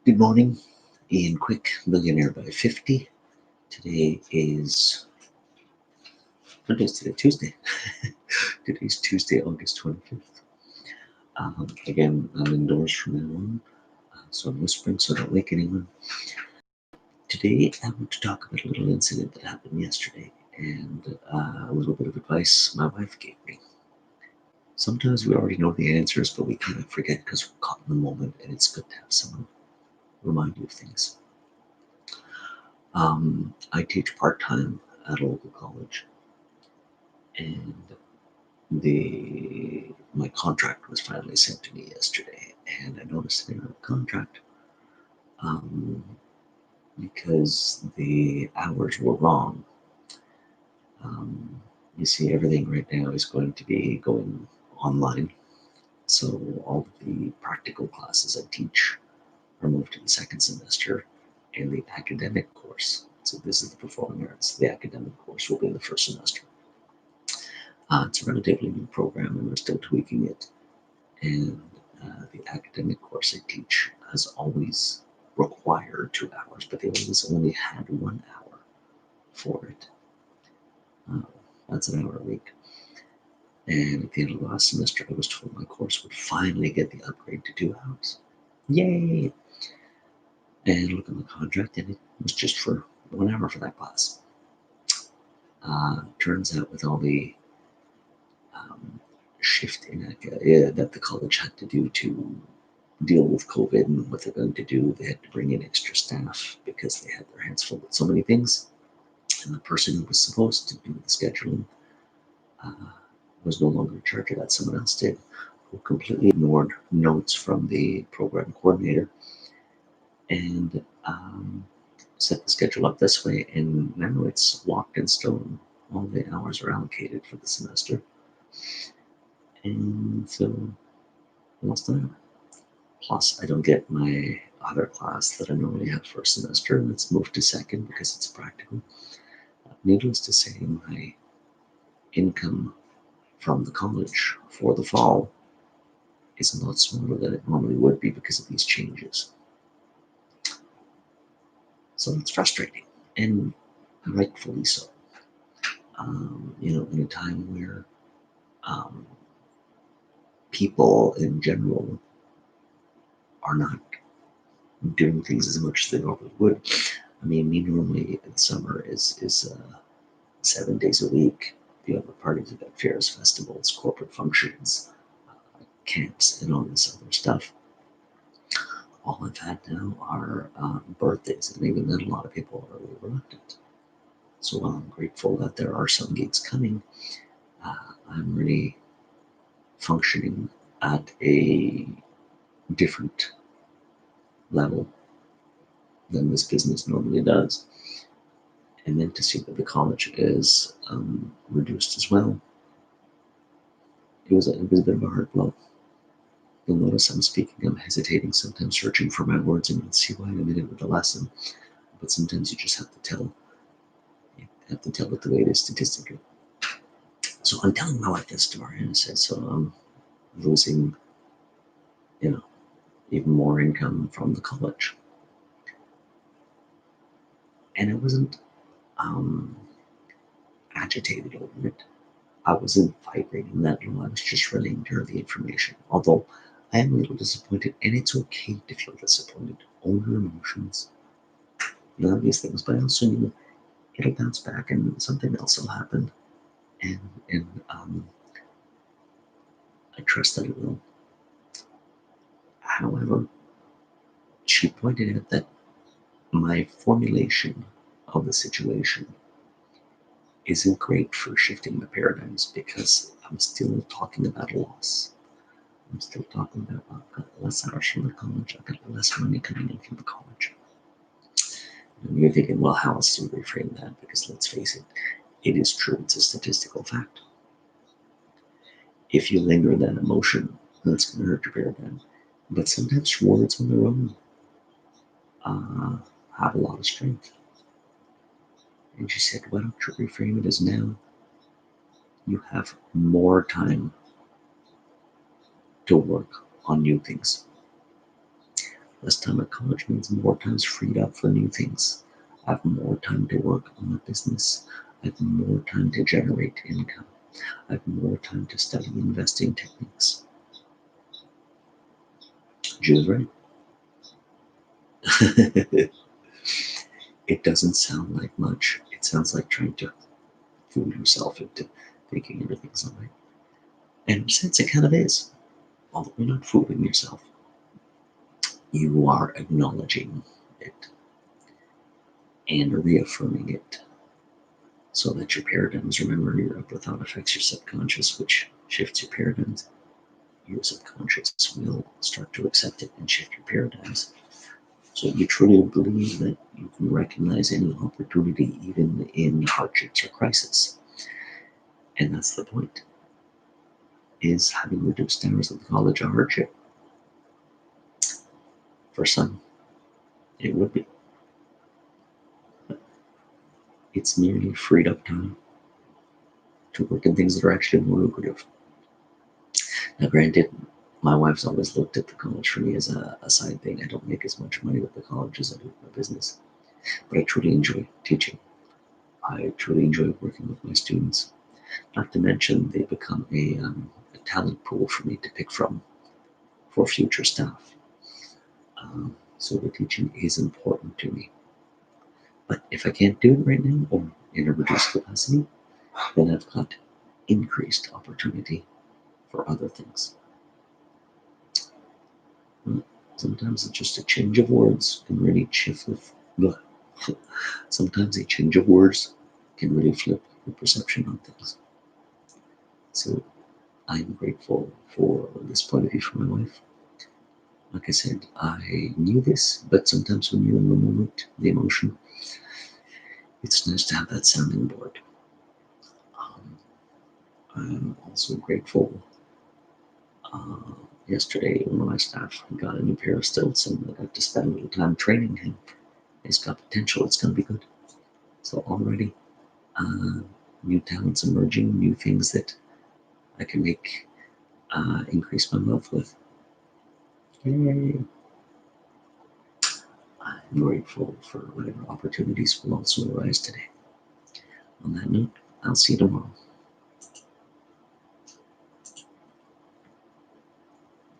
Good morning, Ian Quick, Millionaire by 50. Today is, what is today? Tuesday. Today's Tuesday, August 25th. Again, I'm indoors from now on, so I'm whispering so I don't wake anyone. Today, I want to talk about a little incident that happened yesterday and a little bit of advice my wife gave me. Sometimes we already know the answers, but we kind of forget because we're caught in the moment, and it's good to have someone remind you of things. I teach part time at a local college, and the my contract was finally sent to me yesterday, and I noticed an error in the contract um, because the hours were wrong. Um, you see, everything right now is going to be going online, so all of the practical classes I teach are moved to the second semester, and the academic course. So this is the performing arts. The academic course will be in the first semester. It's a relatively new program, and we're still tweaking it. And the academic course I teach has always required 2 hours, but they always only had 1 hour for it. Uh, that's an hour a week. And at the end of last semester, I was told my course would finally get the upgrade to 2 hours. Yay! And look at the contract, and it was just for 1 hour for that class. Turns out, with all the um, shift in that the college had to do to deal with COVID and what they're going to do. They had to bring in extra staff because they had their hands full with so many things. And the person who was supposed to do the scheduling uh, was no longer in charge of that. Someone else did, who completely ignored notes from the program coordinator and set the schedule up this way. And now it's locked in stone. All the hours are allocated for the semester. And so I lost an hour. Plus, I don't get my other class that I normally have for a semester, and it's moved to second because it's practical. Needless to say, my income from the college for the fall is a lot smaller than it normally would be because of these changes. So it's frustrating, and rightfully so. In a time where um, people in general are not doing things as much as they normally would. I mean, me normally in summer is 7 days a week. The other parties have got fairs, festivals, corporate functions, camps, and all this other stuff. All I've had now are birthdays, and even then, a lot of people are really reluctant. So while I'm grateful that there are some gigs coming, I'm really functioning at a different level than this business normally does. And then to see that the college is reduced as well, it was a bit of a hard blow. You'll notice I'm speaking, I'm hesitating, sometimes searching for my words, and you'll see why in a minute with the lesson. But sometimes you just have to tell it the way it is statistically. So I'm telling my wife this story, and I said, so I'm losing, you know, even more income from the college. And I wasn't um, agitated over it. I wasn't vibrating that low. I was just relaying to her the information. Although I am a little disappointed, and it's okay to feel disappointed. Own your emotions, none of these things. But I also knew it'll bounce back, and something else will happen. And I trust that it will. However, she pointed out that my formulation of the situation isn't great for shifting the paradigms because I'm still talking about a loss. I'm still talking about, well, I've got less hours from the college, I've got less money coming in from the college. And you're thinking, well, how else do you reframe that? Because let's face it, it is true, it's a statistical fact. If you linger in that emotion, that's going to hurt your paradigm. But sometimes words on their own uh, have a lot of strength. And she said, why don't you reframe it as now you have more time to work on new things? Less time at college means more time's freed up for new things. I have more time to work on my business. I have more time to generate income. I have more time to study investing techniques. She was right. It doesn't sound like much. It sounds like trying to fool yourself into thinking everything's all right. And in a sense, it kind of is. Although you're not fooling yourself, you are acknowledging it and reaffirming it so that your paradigms, remember, your upper thought affects your subconscious, which shifts your paradigms. Your subconscious will start to accept it and shift your paradigms. So you truly believe that you can recognize any opportunity, even in hardships or crisis. And that's the point. Is having reduced hours of college a hardship? For some, it would be. It's merely freed up time to work in things that are actually more lucrative. Now, granted, my wife's always looked at the college for me as a side thing. I don't make as much money with the college as I do with my business, but I truly enjoy teaching. I truly enjoy working with my students. Not to mention, they become a talent pool for me to pick from for future staff. So the teaching is important to me. But if I can't do it right now or in a reduced capacity, then I've got increased opportunity for other things. Sometimes it's just a change of words can really shift. Sometimes a change of words can really flip your perception on things. So I'm grateful for this point of view from my wife. Like I said, I knew this, but sometimes when you're in the moment, the emotion, it's nice to have that sounding board. Um, I'm also grateful. Uh, Yesterday, one of my staff got a new pair of stilts, and I got to spend a little time training him. He's got potential. It's going to be good. So already, uh, new talents emerging, new things that I can make increase my wealth with. Yay! I'm grateful for whatever opportunities will also arise today. On that note, I'll see you tomorrow.